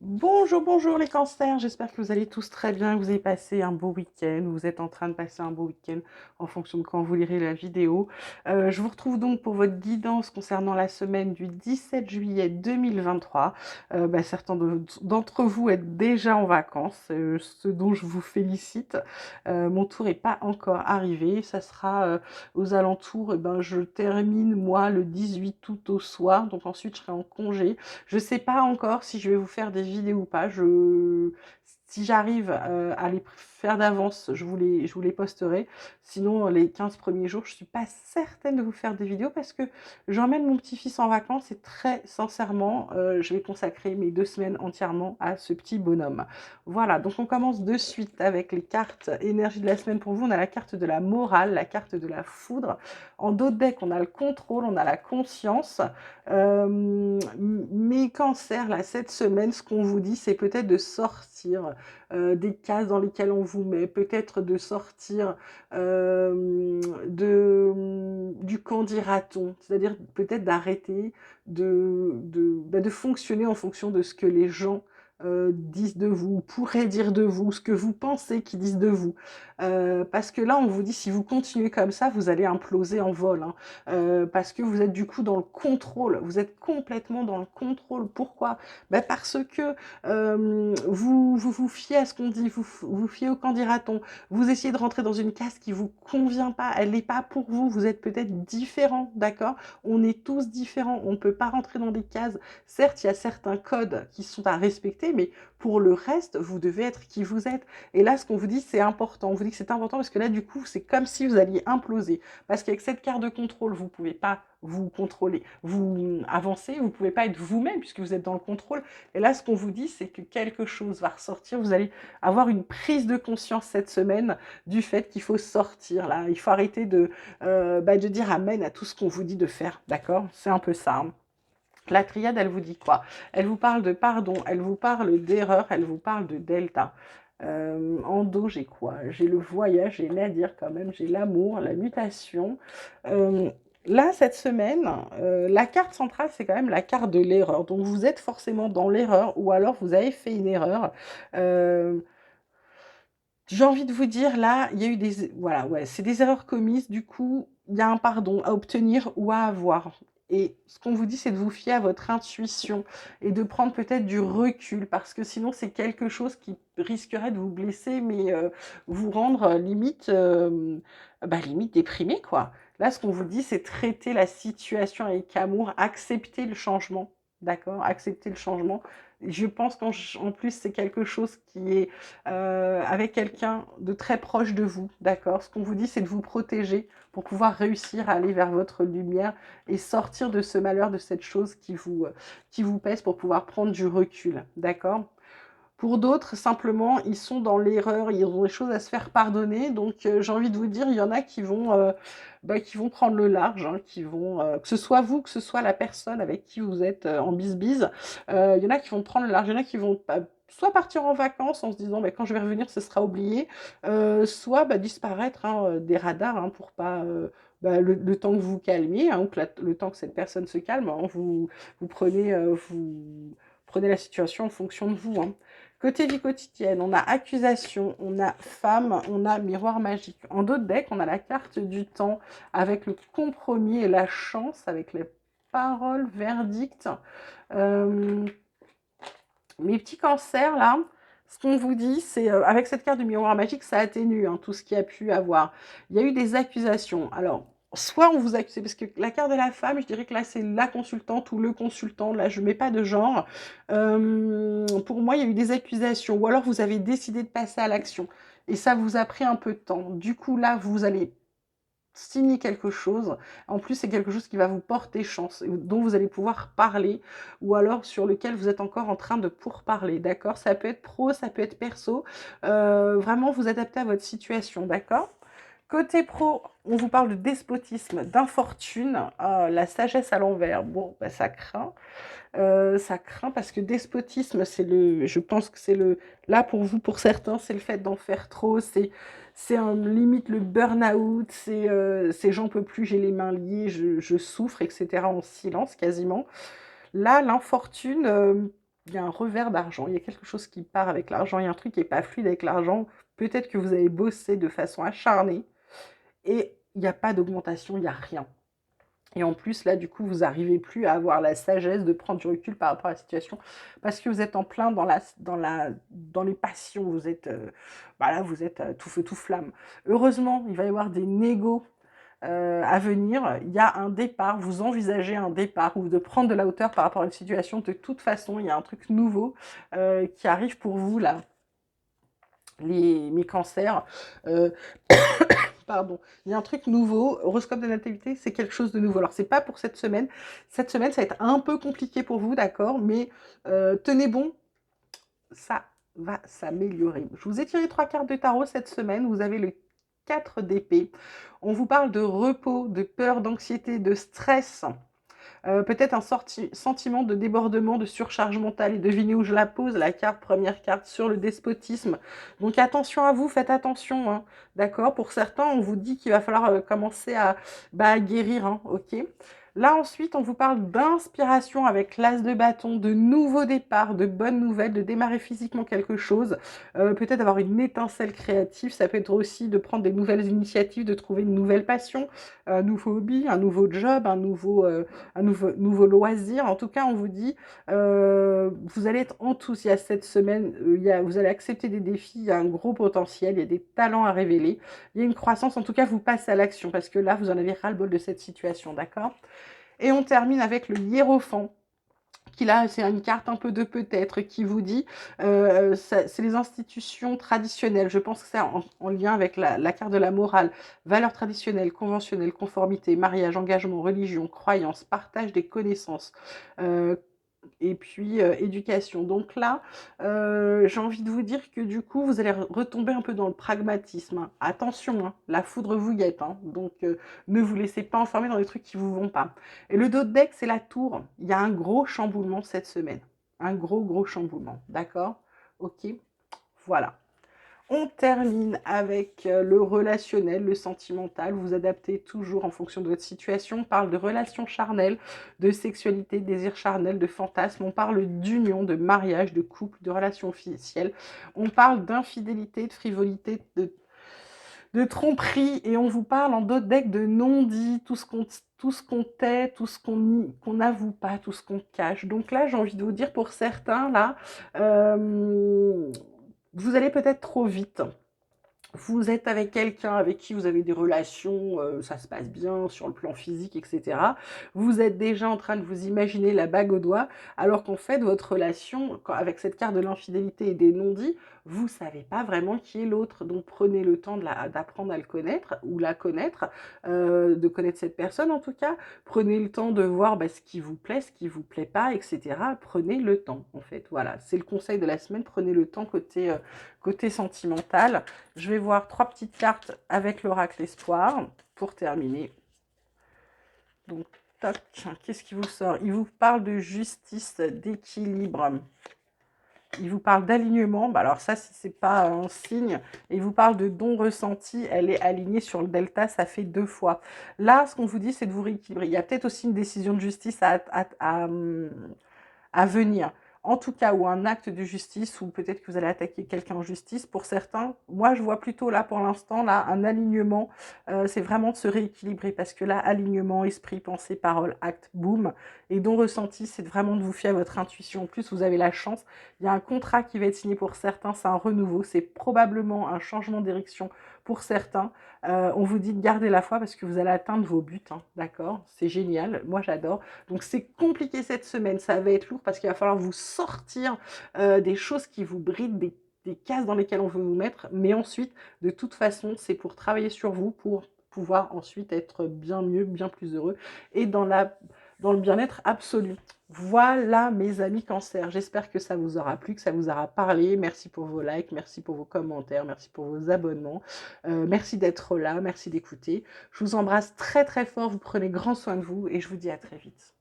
Bonjour, bonjour les cancers, j'espère que vous allez tous très bien, que vous avez passé un beau week-end, ou vous êtes en train de passer un beau week-end en fonction de quand vous lirez la vidéo. Je vous retrouve donc pour votre guidance concernant la semaine du 17 juillet 2023. Certains d'entre vous êtes déjà en vacances, ce dont je vous félicite. Mon tour n'est pas encore arrivé, ça sera aux alentours, je termine moi le 18 août au soir, donc ensuite je serai en congé. Je sais pas encore si je vais vous faire des vidéos ou pas. Si j'arrive à les faire d'avance, je vous les posterai. Sinon, les 15 premiers jours, je suis pas certaine de vous faire des vidéos parce que j'emmène mon petit-fils en vacances et très sincèrement, je vais consacrer mes 2 semaines entièrement à ce petit bonhomme. Voilà, donc on commence de suite avec les cartes énergie de la semaine pour vous. On a la carte de la morale, la carte de la foudre. En dos de deck, on a le contrôle, on a la conscience. Mes cancers, là, cette semaine, ce qu'on vous dit, c'est peut-être de sortir des cases dans lesquelles on vous met, peut-être de sortir du qu'en dira-t-on, c'est-à-dire peut-être d'arrêter de fonctionner en fonction de ce que les gens disent de vous, pourraient dire de vous, ce que vous pensez qu'ils disent de vous. Parce que là, on vous dit, si vous continuez comme ça, vous allez imploser en vol, hein. Parce que vous êtes du coup dans le contrôle, vous êtes complètement dans le contrôle. Pourquoi? Parce que vous fiez à ce qu'on dit, vous fiez au qu'en dira-t-on, vous essayez de rentrer dans une case qui vous convient pas, elle n'est pas pour vous, vous êtes peut-être différent, d'accord? On est tous différents, on ne peut pas rentrer dans des cases. Certes, il y a certains codes qui sont à respecter, mais pour le reste, vous devez être qui vous êtes. Et là, ce qu'on vous dit, c'est important. On vous dit que c'est important parce que là, du coup, c'est comme si vous alliez imploser. Parce qu'avec cette carte de contrôle, vous ne pouvez pas vous contrôler, vous avancer, vous ne pouvez pas être vous-même puisque vous êtes dans le contrôle. Et là, ce qu'on vous dit, c'est que quelque chose va ressortir. Vous allez avoir une prise de conscience cette semaine du fait qu'il faut sortir. Là, il faut arrêter de dire amen à tout ce qu'on vous dit de faire. D'accord? C'est un peu ça, hein. La triade, elle vous dit quoi? Elle vous parle de pardon, elle vous parle d'erreur, elle vous parle de delta. En dos, j'ai quoi? J'ai le voyage, j'ai Nadir quand même, j'ai l'amour, la mutation. Euh, Là, cette semaine, la carte centrale, c'est quand même la carte de l'erreur. Donc, vous êtes forcément dans l'erreur ou alors vous avez fait une erreur. Euh, j'ai envie de vous dire, là, il y a eu des... Voilà, ouais, c'est des erreurs commises. Du coup, il y a un pardon à obtenir ou à avoir. Et ce qu'on vous dit, c'est de vous fier à votre intuition et de prendre peut-être du recul, parce que sinon, c'est quelque chose qui risquerait de vous blesser, mais vous rendre limite déprimé, quoi. Là, ce qu'on vous dit, c'est traiter la situation avec amour, accepter le changement, d'accord? Accepter le changement. Je pense qu'en plus, c'est quelque chose qui est avec quelqu'un de très proche de vous, d'accord? Ce qu'on vous dit, c'est de vous protéger pour pouvoir réussir à aller vers votre lumière et sortir de ce malheur, de cette chose qui vous pèse pour pouvoir prendre du recul, d'accord? Pour d'autres, simplement, ils sont dans l'erreur, ils ont des choses à se faire pardonner. Donc, j'ai envie de vous dire, il y en a qui vont prendre le large, hein, que ce soit vous, que ce soit la personne avec qui vous êtes en bisbise, il y en a qui vont prendre le large, il y en a qui vont soit partir en vacances en se disant, quand je vais revenir, ce sera oublié, soit disparaître, hein, des radars, hein, pour pas... le temps que vous vous calmiez, hein, ou que le temps que cette personne se calme, hein, vous prenez la situation en fonction de vous, hein. Côté vie quotidienne, on a accusation, on a femme, on a miroir magique. En dos de deck, on a la carte du temps avec le compromis et la chance, avec les paroles, verdict. Euh, Mes petits cancers, là, ce qu'on vous dit, c'est avec cette carte du miroir magique, ça atténue, hein, tout ce qu'il y a pu avoir. Il y a eu des accusations. Alors, soit on vous accuse, parce que la carte de la femme, je dirais que là, c'est la consultante ou le consultant. Là, je ne mets pas de genre. Pour moi, il y a eu des accusations. Ou alors, vous avez décidé de passer à l'action. Et ça vous a pris un peu de temps. Du coup, là, vous allez signer quelque chose. En plus, c'est quelque chose qui va vous porter chance, dont vous allez pouvoir parler, ou alors sur lequel vous êtes encore en train de pourparler, d'accord? Ça peut être pro, ça peut être perso. Vraiment, vous adaptez à votre situation, d'accord? Côté pro, on vous parle de despotisme, d'infortune, la sagesse à l'envers. Bon, ça craint. Ça craint parce que despotisme, je pense que là pour vous, pour certains, c'est le fait d'en faire trop, c'est limite le burn-out, c'est j'en peux plus, j'ai les mains liées, je souffre, etc. en silence quasiment. Là, l'infortune, il y a un revers d'argent, il y a quelque chose qui part avec l'argent, il y a un truc qui n'est pas fluide avec l'argent. Peut-être que vous avez bossé de façon acharnée et il n'y a pas d'augmentation, il n'y a rien. Et en plus, là, du coup, vous n'arrivez plus à avoir la sagesse de prendre du recul par rapport à la situation parce que vous êtes en plein dans les passions. Vous êtes, là, vous êtes tout feu, tout flamme. Heureusement, il va y avoir des négos à venir. Il y a un départ. Vous envisagez un départ ou de prendre de la hauteur par rapport à une situation. De toute façon, il y a un truc nouveau qui arrive pour vous, là, mes cancers. Euh, Pardon, il y a un truc nouveau, horoscope de natalité, c'est quelque chose de nouveau. Alors, c'est pas pour cette semaine. Cette semaine, ça va être un peu compliqué pour vous, d'accord, mais tenez bon, ça va s'améliorer. Je vous ai tiré 3 cartes de tarot cette semaine. Vous avez le 4 d'épée. On vous parle de repos, de peur, d'anxiété, de stress. Peut-être un sentiment de débordement, de surcharge mentale. Et devinez où je la pose, la carte, première carte, sur le despotisme. Donc attention à vous, faites attention, hein, d'accord. Pour certains, on vous dit qu'il va falloir commencer à guérir, hein, ok. Là, ensuite, on vous parle d'inspiration avec l'as de bâton, de nouveaux départs, de bonnes nouvelles, de démarrer physiquement quelque chose, peut-être avoir une étincelle créative. Ça peut être aussi de prendre des nouvelles initiatives, de trouver une nouvelle passion, un nouveau hobby, un nouveau job, un nouveau loisir. En tout cas, on vous dit, vous allez être enthousiaste cette semaine, vous allez accepter des défis, il y a un gros potentiel, il y a des talents à révéler, il y a une croissance, en tout cas, vous passez à l'action, parce que là, vous en avez ras-le-bol de cette situation, d'accord? Et on termine avec le hiérophant, qui là, c'est une carte un peu de peut-être, qui vous dit, c'est les institutions traditionnelles. Je pense que c'est en lien avec la carte de la morale. Valeurs traditionnelles, conventionnelles, conformité, mariage, engagement, religion, croyance, partage des connaissances. Euh, et puis éducation. Donc là, j'ai envie de vous dire que du coup, vous allez retomber un peu dans le pragmatisme, hein. Attention, hein, la foudre vous guette, hein. Donc ne vous laissez pas enfermer dans des trucs qui vous vont pas. Et le dos de deck, c'est la tour. Il y a un gros chamboulement cette semaine. Un gros chamboulement. D'accord? Ok? Voilà. On termine avec le relationnel, le sentimental. Vous adaptez toujours en fonction de votre situation. On parle de relations charnelles, de sexualité, de désir charnel, de fantasme. On parle d'union, de mariage, de couple, de relations officielles. On parle d'infidélité, de frivolité, de tromperie. Et on vous parle en d'autres decks de non-dit, tout ce qu'on tait, tout ce qu'on n'avoue pas, tout ce qu'on cache. Donc là, j'ai envie de vous dire, pour certains, là, vous allez peut-être trop vite. Vous êtes avec quelqu'un avec qui vous avez des relations, ça se passe bien sur le plan physique, etc. Vous êtes déjà en train de vous imaginer la bague au doigt, alors qu'en fait, votre relation, avec cette carte de l'infidélité et des non-dits, vous ne savez pas vraiment qui est l'autre. Donc prenez le temps d'apprendre à le connaître ou la connaître, de connaître cette personne en tout cas. Prenez le temps de voir ce qui vous plaît, ce qui vous plaît pas, etc. Prenez le temps, en fait. Voilà, c'est le conseil de la semaine. Prenez le temps côté sentimental. Je vais voir 3 petites cartes avec l'oracle espoir pour terminer. Donc, toc, qu'est-ce qui vous sort? Il vous parle de justice, d'équilibre. Il vous parle d'alignement. Alors ça, si c'est pas un signe. Et il vous parle de don ressenti. Elle est alignée sur le delta, ça fait 2 fois. Là, ce qu'on vous dit, c'est de vous rééquilibrer. Il y a peut-être aussi une décision de justice à venir. En tout cas, ou un acte de justice, ou peut-être que vous allez attaquer quelqu'un en justice. Pour certains, moi, je vois plutôt là, pour l'instant, là, un alignement. C'est vraiment de se rééquilibrer, parce que là, alignement, esprit, pensée, parole, acte, boum. Et don ressenti, c'est vraiment de vous fier à votre intuition. En plus, vous avez la chance. Il y a un contrat qui va être signé pour certains, c'est un renouveau. C'est probablement un changement de direction pour certains. On vous dit de garder la foi parce que vous allez atteindre vos buts, hein, d'accord? C'est génial, moi j'adore. Donc c'est compliqué cette semaine, ça va être lourd parce qu'il va falloir vous sortir des choses qui vous brident, des cases dans lesquelles on veut vous mettre. Mais ensuite, de toute façon, c'est pour travailler sur vous, pour pouvoir ensuite être bien mieux, bien plus heureux et dans le bien-être absolu. Voilà mes amis cancer, j'espère que ça vous aura plu, que ça vous aura parlé. Merci pour vos likes, merci pour vos commentaires, merci pour vos abonnements, merci d'être là, merci d'écouter. Je vous embrasse très très fort, vous prenez grand soin de vous et je vous dis à très vite.